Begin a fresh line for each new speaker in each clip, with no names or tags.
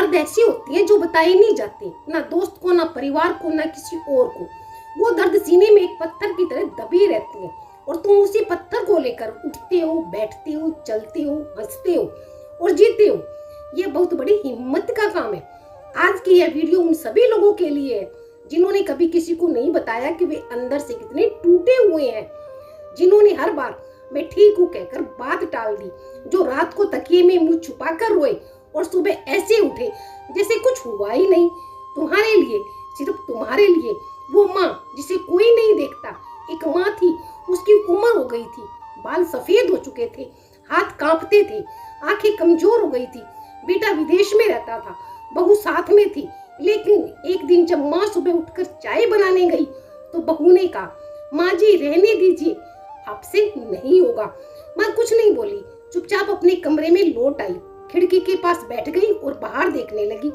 दर्द ऐसी होती है जो बताए नहीं जाते, ना दोस्त को, ना परिवार को, ना किसी और को। वो दर्द सीने में एक पत्थर की तरह दबी रहती है और तुम उसी पत्थर को लेकर उठते हो, बैठते हो, चलते हो, हंसते हो और जीते हो। ये बहुत बड़ी हिम्मत का काम है। आज की यह वीडियो उन सभी लोगों के लिए है जिन्होंने कभी किसी को नहीं बताया कि वे अंदर से कितने टूटे हुए हैं, जिन्होंने हर बार मैं ठीक हूँ कहकर बात टाल दी, जो रात को तकिए में मुंह छुपाकर रोए और सुबह ऐसे उठे जैसे कुछ हुआ ही नहीं। तुम्हारे लिए, सिर्फ तुम्हारे लिए, वो माँ जिसे कोई नहीं देखता। एक माँ थी, उसकी उम्र हो गई थी, बाल सफेद हो चुके थे, हाथ कांपते थे, आंखें कमजोर हो गई थी। बेटा विदेश में रहता था, बहू साथ में थी। लेकिन एक दिन जब माँ सुबह उठकर चाय बनाने गई तो बहू ने कहा, माँ जी रहने दीजिए, आपसे नहीं होगा। माँ कुछ नहीं बोली, चुपचाप अपने कमरे में लौट आई, खिड़की के पास बैठ गई और बाहर देखने लगी।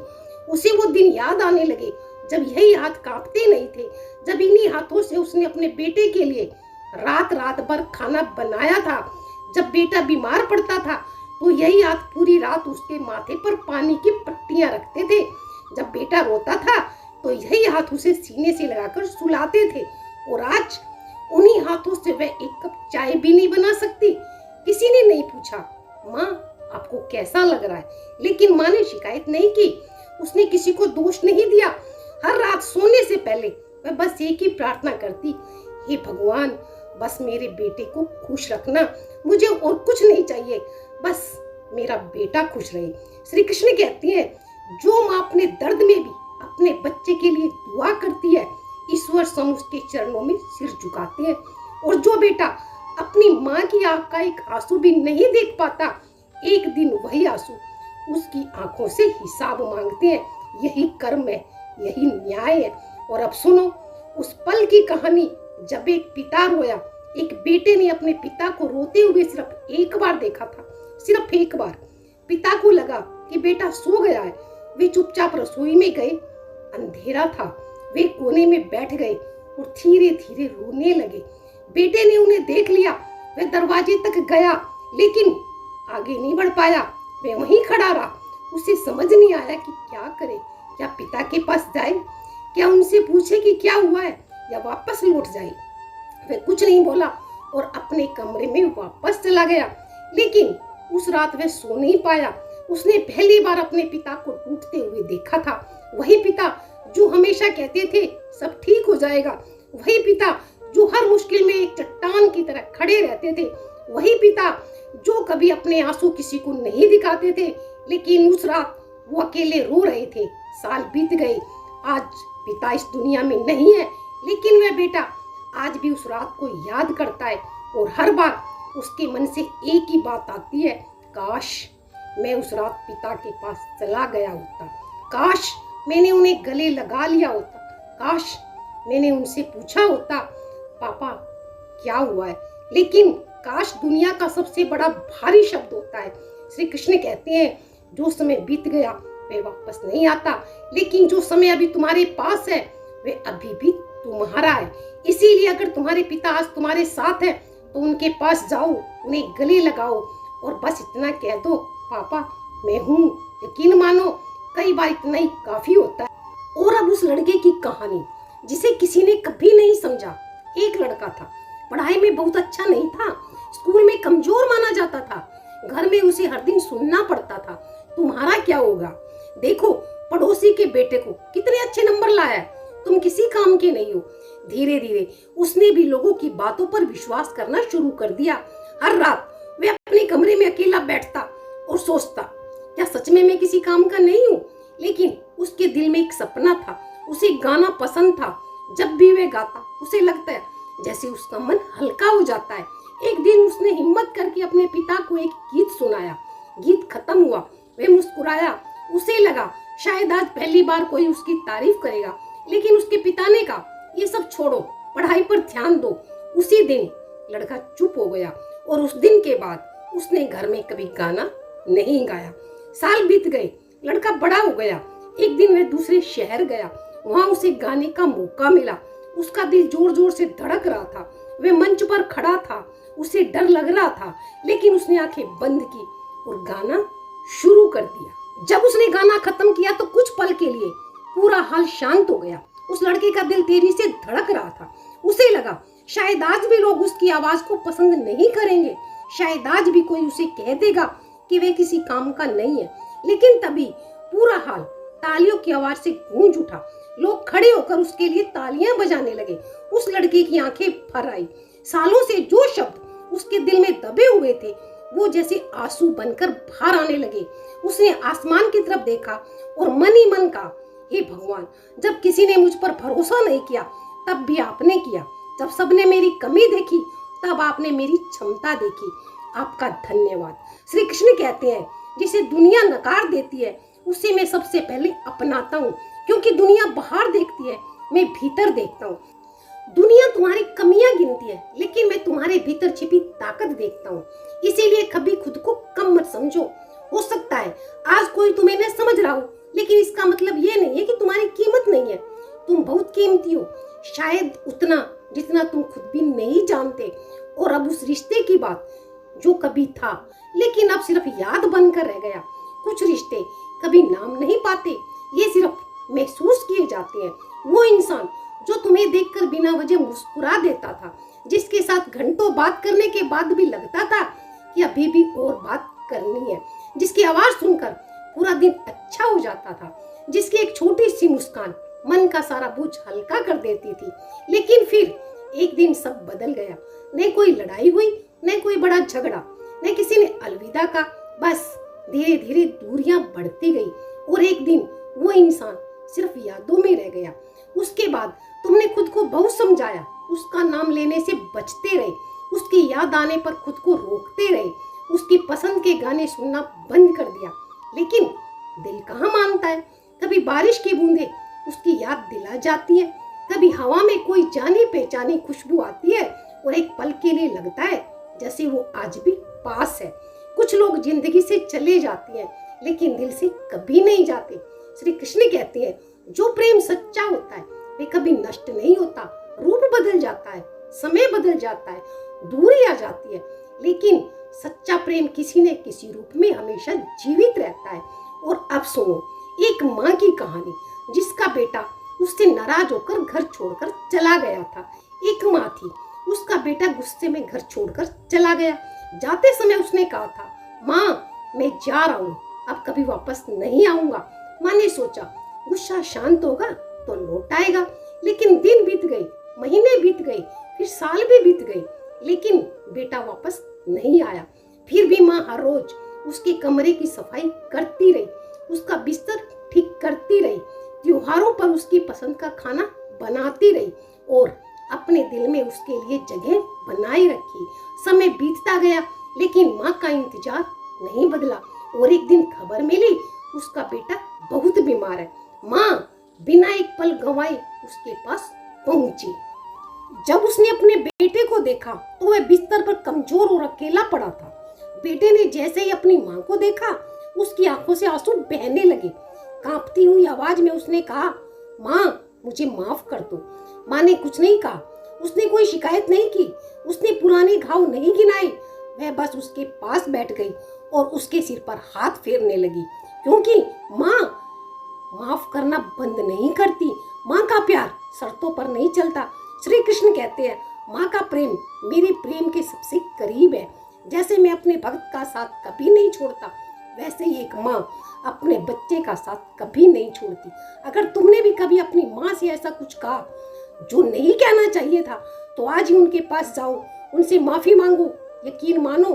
उसे वो दिन याद आने लगे जब यही हाथ कांपते नहीं थे, जब इन्हीं हाथों से उसने अपने बेटे के लिए रात रात भर खाना बनाया था। जब बेटा बीमार पड़ता था तो यही हाथ पूरी रात उसके माथे पर पानी की पट्टियां रखते थे। जब बेटा रोता था तो यही हाथ उसे सीने से लगाकर सुलाते थे। और आज उन्हीं हाथों से वह एक कप चाय भी नहीं बना सकती। किसी ने नहीं पूछा, माँ आपको कैसा लग रहा है, लेकिन माँ ने शिकायत नहीं की, उसने किसी को दोष नहीं दिया। हर रात सोने से पहले वह बस एक ही प्रार्थना करती, हे भगवान बस मेरे बेटे को खुश रखना, मुझे और कुछ नहीं चाहिए, बस मेरा बेटा खुश रहे। श्री कृष्ण कहती हैं, जो माँ अपने दर्द में भी अपने बच्चे के लिए दुआ करती है, ईश्वर स्वयं उसके चरणों में सिर झुकाते हैं। और जो बेटा अपनी माँ की आंख का एक आंसू भी नहीं देख पाता, एक दिन वही आंसू उसकी आंखों से हिसाब मांगते हैं। यही कर्म है, यही न्याय है। और अब सुनो उस पल की कहानी, जब एक पिता रोया। एक बेटे ने अपने पिता को रोते हुए सिर्फ एक बार देखा था, सिर्फ एक बार। पिता को लगा कि बेटा सो गया है। वे चुपचाप रसोई में गए, अंधेरा था, वे कोने में बैठ गए और धीरे धीरे रोने लगे। बेटे ने उन्हें देख लिया, वह दरवाजे तक गया लेकिन आगे नहीं बढ़ पाया, वह वहीं खड़ा रहा। उसे समझ नहीं आया कि क्या करे, क्या पिता के पास जाए, क्या उनसे पूछे कि क्या हुआ है, या वापस लौट जाए। वह कुछ नहीं बोला और अपने कमरे में वापस चला गया। लेकिन उस रात वह सो नहीं पाया। उसने पहली बार अपने पिता को टूटते हुए देखा था। वही पिता जो हमेशा कहते थे सब ठीक हो जाएगा, वही पिता जो हर मुश्किल में एक चट्टान की तरह खड़े रहते थे, वही पिता जो कभी अपने आंसू किसी को नहीं दिखाते थे। लेकिन उस रात वो अकेले रो रहे थे। साल बीत गए, आज पिता इस दुनिया में नहीं है, लेकिन वह बेटा आज भी उस रात को याद करता है। और हर बार उसके मन से एक ही बात आती है, काश मैं उस रात पिता के पास चला गया होता, काश मैंने उन्हें गले लगा लिया होता, काश मैंने उनसे पूछा होता, पापा क्या हुआ है। लेकिन काश दुनिया का सबसे बड़ा भारी शब्द होता है। श्री कृष्ण कहते हैं, जो समय बीत गया वह वापस नहीं आता, लेकिन जो समय अभी तुम्हारे पास है वह अभी भी तुम्हारा है। इसीलिए अगर तुम्हारे पिता आज तुम्हारे साथ है तो उनके पास जाओ, उन्हें गले लगाओ और बस इतना कह दो, पापा मैं हूँ। यकीन मानो कई बार इतना ही काफी होता है। और अब उस लड़के की कहानी जिसे किसी ने कभी नहीं समझा। एक लड़का था, पढ़ाई में बहुत अच्छा नहीं था, स्कूल में कमजोर माना जाता था, घर में उसे हर दिन सुनना पड़ता था, तुम्हारा क्या होगा, देखो पड़ोसी के बेटे को कितने अच्छे नंबर लाया है, तुम किसी काम के नहीं हो। धीरे धीरे उसने भी लोगों की बातों पर विश्वास करना शुरू कर दिया। हर रात वह अपने कमरे में अकेला बैठता और सोचता, क्या सच में मैं किसी काम का नहीं हूँ। लेकिन उसके दिल में एक सपना था, उसे गाना पसंद था। जब भी वह गाता उसे लगता है जैसे उसका मन हल्का हो जाता है। एक दिन उसने हिम्मत करके अपने पिता को एक गीत सुनाया। गीत खत्म हुआ, वह मुस्कुराया। उसे लगा शायद आज पहली बार कोई उसकी तारीफ करेगा। लेकिन उसके पिता ने कहा, ये सब छोड़ो, पढ़ाई पर ध्यान दो। उसी दिन लड़का चुप हो गया और उस दिन के बाद उसने घर में कभी गाना नहीं गाया। साल बीत गए, लड़का बड़ा हो गया। एक दिन वह दूसरे शहर गया, वहां उसे गाने का मौका मिला। उसका दिल जोर जोर से धड़क रहा था। वह मंच पर खड़ा था, उसे डर लग रहा था, लेकिन उसने आंखें बंद की और गाना शुरू कर दिया। जब उसने गाना खत्म किया तो कुछ पल के लिए पूरा हाल शांत हो गया। उस लड़के का दिल तेजी से धड़क रहा था। उसे लगा शायद आज भी लोग उसकी आवाज को पसंद नहीं करेंगे, शायद आज भी कोई उसे कह देगा कि वह किसी काम का नहीं है। लेकिन तभी पूरा हाल तालियों की आवाज से गूंज उठा। लोग खड़े होकर उसके लिए तालियां बजाने लगे। उस लड़के की आंखें भर आई। सालों से जो शब्द उसके दिल में दबे हुए थे वो जैसे आंसू बनकर बाहर आने लगे। उसने आसमान की तरफ देखा और मन ही मन कहा, हे भगवान, जब किसी ने मुझ पर भरोसा नहीं किया तब भी आपने किया। जब सबने मेरी कमी देखी तब आपने मेरी क्षमता देखी। आपका धन्यवाद। श्री कृष्ण कहते हैं, जिसे दुनिया नकार देती है उसे मैं सबसे पहले अपनाता हूँ, क्योंकि दुनिया बाहर देखती है, मैं भीतर देखता हूँ। दुनिया तुम्हारी कमियां गिनती है, लेकिन मैं तुम्हारे भीतर छिपी ताकत देखता हूँ। इसीलिए कभी खुद को कम मत समझो। हो सकता है आज कोई तुम्हें न समझ रहा हो, लेकिन इसका मतलब ये नहीं है कि तुम्हारी कीमत नहीं है। तुम बहुत कीमती हो, शायद उतना जितना तुम खुद भी नहीं जानते। और अब उस रिश्ते की बात जो कभी था लेकिन अब सिर्फ याद बनकर रह गया। कुछ रिश्ते कभी नाम नहीं पाते, ये सिर्फ महसूस किए जाते हैं। वो इंसान जो तुम्हें देखकर बिना वजह मुस्कुरा देता था, जिसके साथ घंटों बात करने के बाद भी लगता था कि अभी भी और बात करनी है, जिसकी आवाज सुनकर पूरा दिन अच्छा हो जाता था, जिसकी एक छोटी सी मुस्कान मन का सारा बोझ हल्का कर देती थी। लेकिन फिर एक दिन सब बदल गया। न कोई लड़ाई हुई, न कोई बड़ा झगड़ा, न किसी ने अलविदा का। बस धीरे धीरे दूरियां बढ़ती गई और एक दिन वो इंसान सिर्फ यादों में रह गया। उसके बाद तुमने खुद को बहुत समझाया, उसका नाम लेने से बचते रहे, उसकी याद आने पर खुद को रोकते रहे, उसकी पसंद के गाने सुनना बंद कर दिया। लेकिन दिल कहाँ मानता है। कभी बारिश की बूंदें उसकी याद दिला जाती है, कभी हवा में कोई जानी पहचानी खुशबू आती है और एक पल के लिए लगता है जैसे वो आज भी पास है। कुछ लोग जिंदगी से चले जाते हैं लेकिन दिल से कभी नहीं जाते। श्री कृष्ण कहते हैं, जो प्रेम सच्चा होता है वे कभी नष्ट नहीं होता। रूप बदल जाता है, समय बदल जाता है, दूरी आ जाती है, लेकिन सच्चा प्रेम किसी न किसी रूप में हमेशा जीवित रहता है। और अब सुनो एक माँ की कहानी, जिसका बेटा उससे नाराज होकर घर छोड़कर चला गया था। एक माँ थी, उसका बेटा गुस्से में घर छोड़कर चला गया। जाते समय उसने कहा था, माँ मैं जा रहा हूँ, अब कभी वापस नहीं आऊंगा। माँ ने सोचा गुस्सा शांत होगा तो लौट आएगा। लेकिन दिन बीत गए, महीने बीत गए, फिर साल भी बीत गए, लेकिन बेटा वापस नहीं आया। फिर भी माँ हर रोज उसके कमरे की सफाई करती रही, उसका बिस्तर ठीक करती रही, त्योहारों पर उसकी पसंद का खाना बनाती रही और अपने दिल में उसके लिए जगह बनाए रखी। समय बीतता गया लेकिन माँ का इंतजार नहीं बदला और एक दिन खबर मिली उसका बेटा बहुत बीमार है। माँ बिना एक पल गंवाए उसके पास पहुंची। जब उसने अपने बेटे को देखा तो वह बिस्तर पर कमजोर और अकेला पड़ा था। बेटे ने जैसे ही अपनी माँ को देखा उसकी आंखों से आंसू बहने लगे। कांपती हुई आवाज में उसने कहा, माँ मुझे माफ कर दो। माँ ने कुछ नहीं कहा, उसने कोई शिकायत नहीं की, उसने पुराने घाव नहीं गिनाए। वह बस उसके पास बैठ गई और उसके सिर पर हाथ फेरने लगी, क्योंकि माँ माफ करना बंद नहीं करती। माँ का प्यार शर्तों पर नहीं चलता। श्री कृष्ण कहते हैं, माँ का प्रेम मेरे प्रेम के सबसे करीब है। जैसे मैं अपने भक्त का साथ कभी नहीं छोड़ता, वैसे ही एक माँ अपने बच्चे का साथ कभी नहीं छोड़ती। अगर तुमने भी कभी अपनी माँ से ऐसा कुछ कहा जो नहीं कहना चाहिए था, तो आज ही उनके पास जाओ, उनसे माफी मांगो। यकीन मानो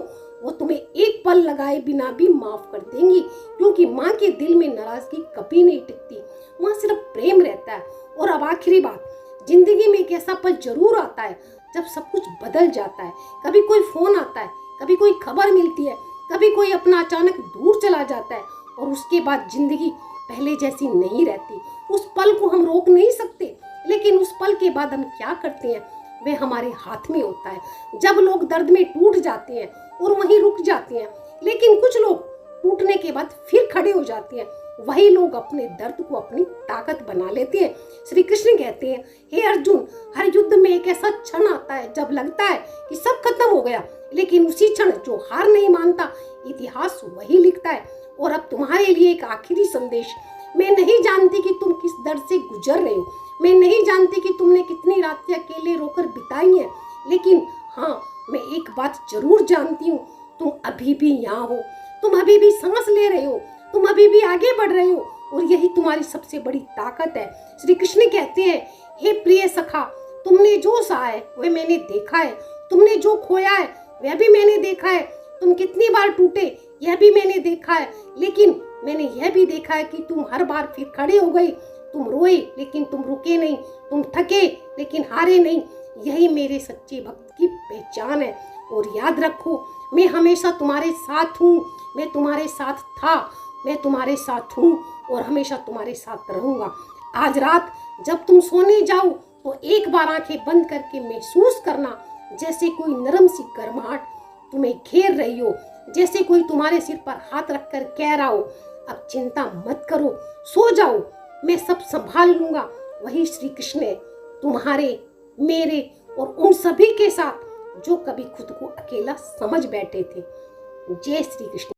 वो तुम्हें एक पल लगाए बिना भी माफ कर देंगी, क्योंकि माँ के दिल में नाराजगी कभी नहीं टिकती, वहाँ सिर्फ प्रेम रहता है। और अब आखिरी बात, जिंदगी में एक ऐसा पल जरूर आता है जब सब कुछ बदल जाता है। कभी कोई फोन आता है, कभी कोई खबर मिलती है, कभी कोई अपना अचानक दूर चला जाता है और उसके बाद जिंदगी पहले जैसी नहीं रहती। उस पल को हम रोक नहीं सकते, लेकिन उस पल के बाद हम क्या करते हैं वे हमारे हाथ में होता है। जब लोग दर्द में टूट जाते हैं और वहीं रुक जाते हैं, लेकिन कुछ लोग टूटने के बाद फिर खड़े हो जाते हैं। वही लोग अपने दर्द को अपनी ताकत बना लेते हैं। श्री कृष्ण कहते हैं, हे अर्जुन, हर युद्ध में एक ऐसा क्षण आता है जब लगता है कि सब खत्म हो गया, लेकिन उसी क्षण जो हार नहीं मानता, इतिहास वही लिखता है। और अब तुम्हारे लिए एक आखिरी संदेश। मैं नहीं जानती कि तुम किस दर्द से गुजर रहे हो, मैं नहीं जानती कि तुमने कितनी रातें अकेले रोकर बिताई हैं, लेकिन हाँ, मैं एक बात जरूर जानती हूँ, तुम अभी भी यहाँ हो, तुम अभी भी सांस ले रहे हो, तुम अभी भी आगे बढ़ रहे हो, और यही तुम्हारी सबसे बड़ी ताकत है। श्री कृष्ण कहते हैं, हे प्रिय सखा, तुमने जो सहा है वह मैंने देखा है, तुमने जो खोया है वह भी मैंने देखा है, तुम कितनी बार टूटे यह भी मैंने देखा है, लेकिन मैंने यह भी देखा है कि तुम हर बार फिर खड़े हो गए, तुम रोए लेकिन तुम रुके नहीं, तुम थके लेकिन हारे नहीं। यही मेरे सच्चे भक्त की पहचान है। और याद रखो, मैं हमेशा तुम्हारे साथ हूँ, मैं तुम्हारे साथ था, मैं तुम्हारे साथ हूँ और हमेशा तुम्हारे साथ रहूँगा। आज रात जब तुम सोने जाओ तो एक बार आंखें बंद करके महसूस करना जैसे कोई नरम सी गर्माहट तुम्हें घेर रही हो, जैसे कोई तुम्हारे सिर पर हाथ रखकर कह रहा हो, अब चिंता मत करो, सो जाओ, मैं सब संभाल लूंगा। वही श्री कृष्ण है, तुम्हारे, मेरे और उन सभी के साथ जो कभी खुद को अकेला समझ बैठे थे। जय श्री कृष्ण।